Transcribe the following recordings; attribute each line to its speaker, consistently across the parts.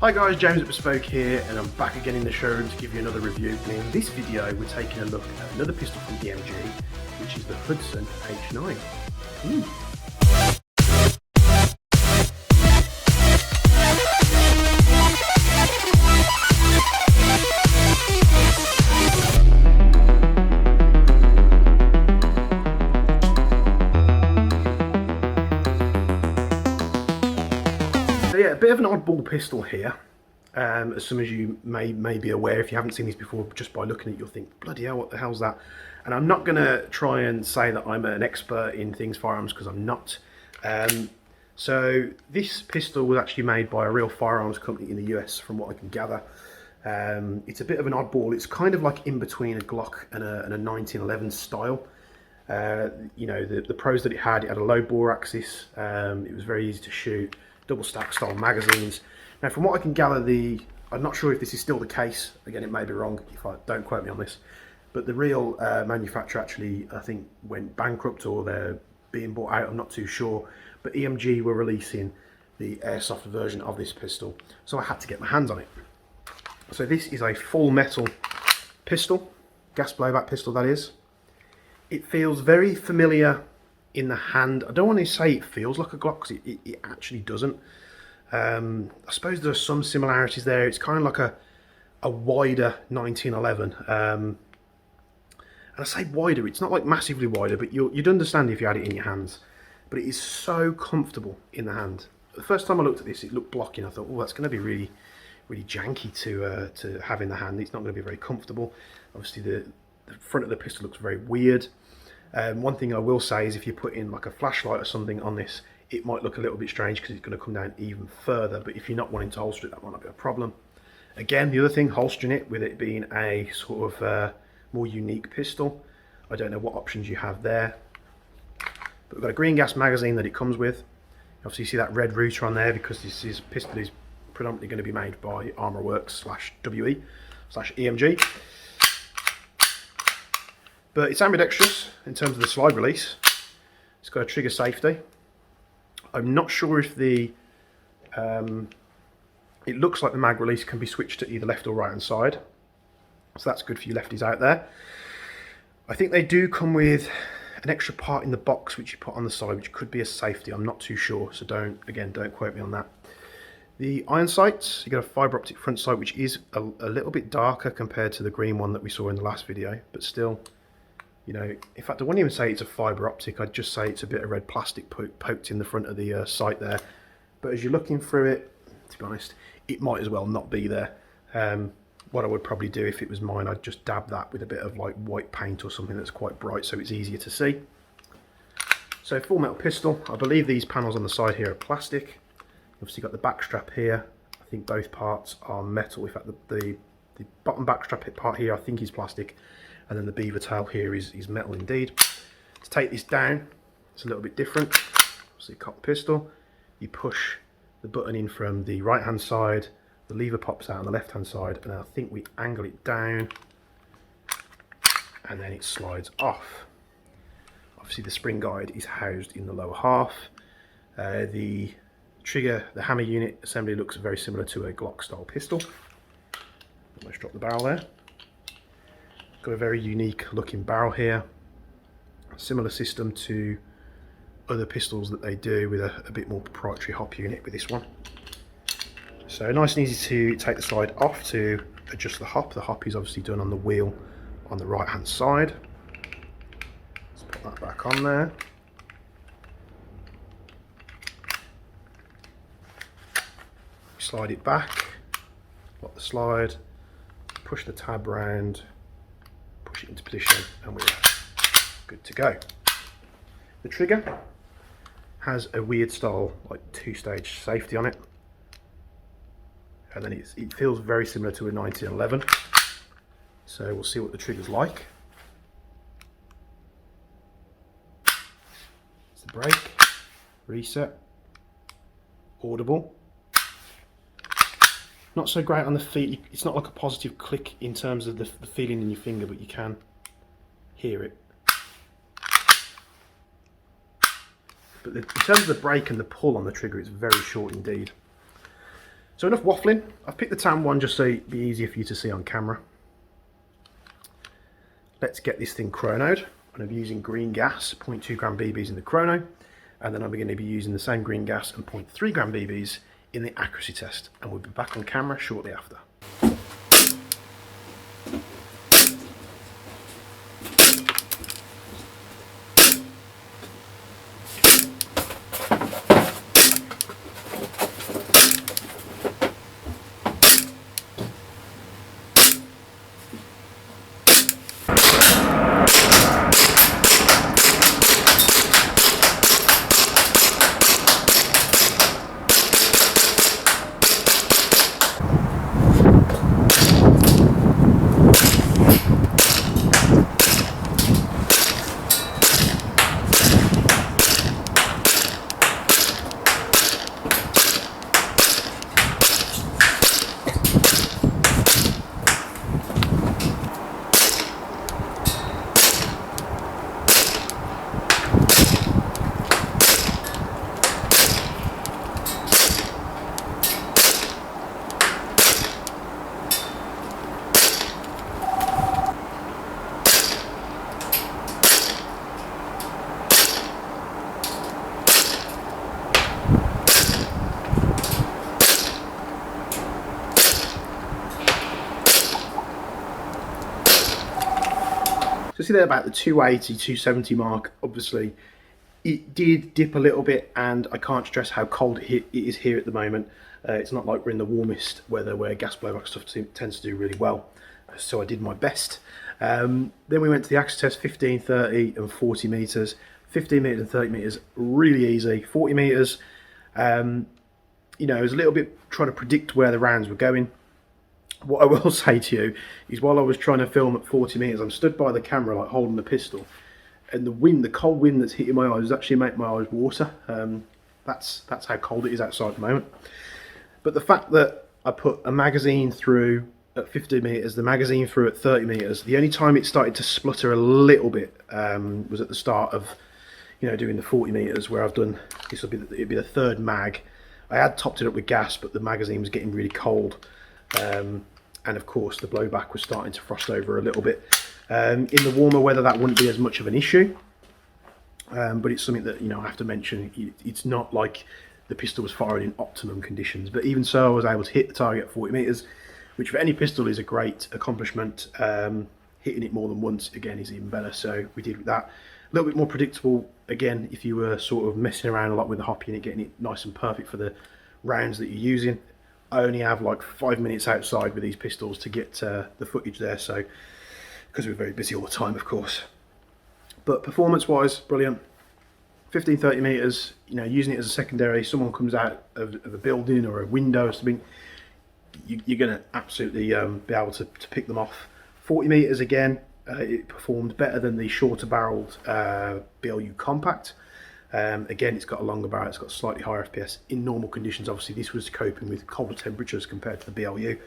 Speaker 1: Hi guys, James at Bespoke here, and I'm back again in the showroom to give you another review. And in this video we're taking a look at another pistol from EMG, which is the Hudson H9. So yeah, a bit of an oddball pistol here. As some of you may be aware, if you haven't seen these before, just by looking at it, you'll think, bloody hell, what the hell's that? And I'm not going to try and say that I'm an expert in things firearms, because I'm not. So this pistol was actually made by a real firearms company in the US, from what I can gather. It's a bit of an oddball. It's kind of like in between a Glock and a 1911 style. You know, the pros that it had a low bore axis. It was very easy to shoot. Double stack style magazines. Now, from what I can gather, I'm not sure if this is still the case. Again, it may be wrong. If I don't quote me on this, but the real manufacturer actually, I think, went bankrupt, or they're being bought out. I'm not too sure. But EMG were releasing the airsoft version of this pistol, so I had to get my hands on it. So this is a full metal pistol, gas blowback pistol, that is. It feels very familiar in the hand. I don't want to say it feels like a Glock, because it actually doesn't. I suppose there are some similarities there. It's kind of like a wider 1911. And I say wider, it's not like massively wider, but you'd understand if you had it in your hands. But it is so comfortable in the hand. The first time I looked at this, it looked blocking. I thought, oh, that's going to be really, really janky to have in the hand. It's not going to be very comfortable. Obviously, the front of the pistol looks very weird. One thing I will say is if you put in like a flashlight or something on this, it might look a little bit strange because it's going to come down even further. But if you're not wanting to holster it, that might not be a problem. Again, the other thing, holstering it, with it being a sort of more unique pistol, I don't know what options you have there. But we've got a green gas magazine that it comes with. Obviously you see that red router on there because this pistol is predominantly going to be made by Armorworks/WE/EMG. But it's ambidextrous in terms of the slide release. It's got a trigger safety. I'm not sure if it looks like the mag release can be switched to either left or right hand side. So that's good for you lefties out there. I think they do come with an extra part in the box which you put on the side, which could be a safety. I'm not too sure, so don't quote me on that. The iron sights, you got a fibre optic front sight, which is a little bit darker compared to the green one that we saw in the last video, but still, you know, in fact, I wouldn't even say it's a fibre optic. I'd just say it's a bit of red plastic poked in the front of the sight there. But as you're looking through it, to be honest, it might as well not be there. What I would probably do if it was mine, I'd just dab that with a bit of like white paint or something that's quite bright so it's easier to see. So full metal pistol. I believe these panels on the side here are plastic. Obviously got the back strap here. I think both parts are metal. In fact, the bottom back strap part here I think is plastic, and then the beaver tail here is metal indeed. To take this down, it's a little bit different. Obviously cocked pistol. You push the button in from the right hand side, the lever pops out on the left hand side, and I think we angle it down and then it slides off. Obviously the spring guide is housed in the lower half. The trigger, the hammer unit assembly looks very similar to a Glock style pistol. Almost dropped the barrel there. Got a very unique looking barrel here. Similar system to other pistols that they do, with a bit more proprietary hop unit with this one. So nice and easy to take the slide off to adjust the hop. The hop is obviously done on the wheel on the right hand side. Let's put that back on there. Slide it back, lock the slide, push the tab round, push it into position, and we're good to go. The trigger has a weird style, like two-stage safety on it. And then it feels very similar to a 1911. So we'll see what the trigger's like. It's the brake, reset, audible. Not so great on the feet. It's not like a positive click in terms of the feeling in your finger, but you can hear it. But in terms of the brake and the pull on the trigger, it's very short indeed. So enough waffling. I've picked the tan one just so it'd be easier for you to see on camera. Let's get this thing chronoed. I'm going to be using green gas, 0.2 gram BBs in the chrono, and then I'm going to be using the same green gas and 0.3 gram BBs in the accuracy test, and we'll be back on camera shortly after. So see there about the 280, 270 mark, obviously it did dip a little bit, and I can't stress how cold it is here at the moment. It's not like we're in the warmest weather where gas blowback stuff tends to do really well. So I did my best. Then we went to the accuracy test, 15, 30 and 40 metres. 15 metres and 30 metres, really easy. 40 metres, you know, I was a little bit trying to predict where the rounds were going. What I will say to you is, while I was trying to film at 40 metres, I'm stood by the camera like holding the pistol, and the wind, the cold wind that's hitting my eyes, actually make my eyes water. That's how cold it is outside at the moment. But the fact that I put a magazine through at 50 metres, the magazine through at 30 metres, the only time it started to splutter a little bit was at the start of, you know, doing the 40 metres, where I've done, it'd be the third mag. I had topped it up with gas, but the magazine was getting really cold. And of course the blowback was starting to frost over a little bit. In the warmer weather that wouldn't be as much of an issue, but it's something that, you know, I have to mention. It's not like the pistol was firing in optimum conditions, but even so I was able to hit the target at 40 metres, which for any pistol is a great accomplishment. Hitting it more than once again is even better, so we did that. A little bit more predictable again if you were sort of messing around a lot with the hop unit, getting it nice and perfect for the rounds that you're using. I only have like 5 minutes outside with these pistols to get the footage there, so because we're very busy all the time, of course. But performance wise, brilliant. 15-30 metres, you know, using it as a secondary, someone comes out of a building or a window or something, you're going to absolutely be able to pick them off. 40 metres again, it performed better than the shorter barreled BLU Compact. Again, it's got a longer barrel, it's got slightly higher FPS. In normal conditions, obviously, this was coping with colder temperatures compared to the BLU.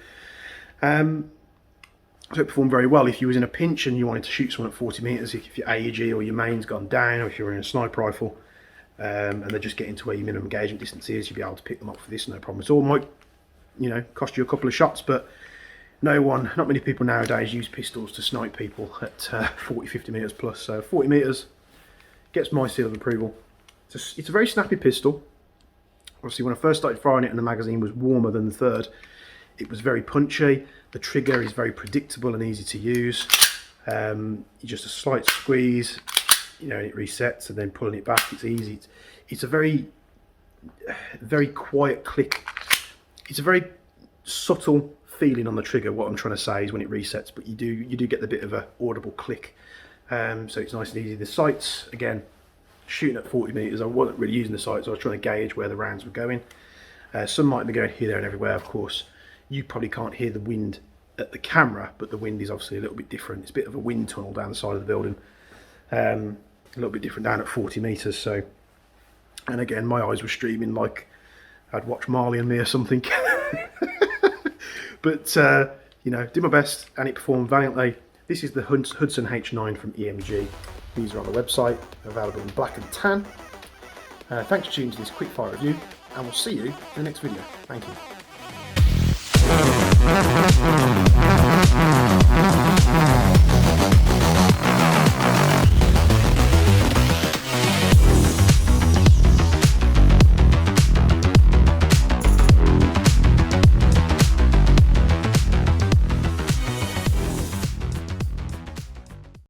Speaker 1: So it performed very well. If you was in a pinch and you wanted to shoot someone at 40 metres, if your AEG or your main's gone down, or if you're in a sniper rifle, and they're just getting to where your minimum engagement distance is, you'll be able to pick them up for this, no problem at all. Might, you know, cost you a couple of shots, but not many people nowadays use pistols to snipe people at 40, 50 metres plus. So 40 metres gets my seal of approval. It's a very snappy pistol. Obviously, when I first started firing it and the magazine was warmer than the third, it was very punchy. The trigger is very predictable and easy to use. Just a slight squeeze, you know, and it resets, and then pulling it back, it's easy. It's a very quiet click. It's a very subtle feeling on the trigger. What I'm trying to say is when it resets, but you do get the bit of a audible click. So it's nice and easy. The sights, again, shooting at 40 metres, I wasn't really using the sights. I was trying to gauge where the rounds were going. Some might be going here, there and everywhere, of course. You probably can't hear the wind at the camera, but the wind is obviously a little bit different. It's a bit of a wind tunnel down the side of the building. A little bit different down at 40 metres. So, and again, my eyes were streaming like I'd watch Marley and Me or something. But, you know, did my best and it performed valiantly. This is the Hudson H9 from EMG. These are on the website, available in black and tan. Thanks for tuning to this quick fire review, and we'll see you in the next video. Thank you.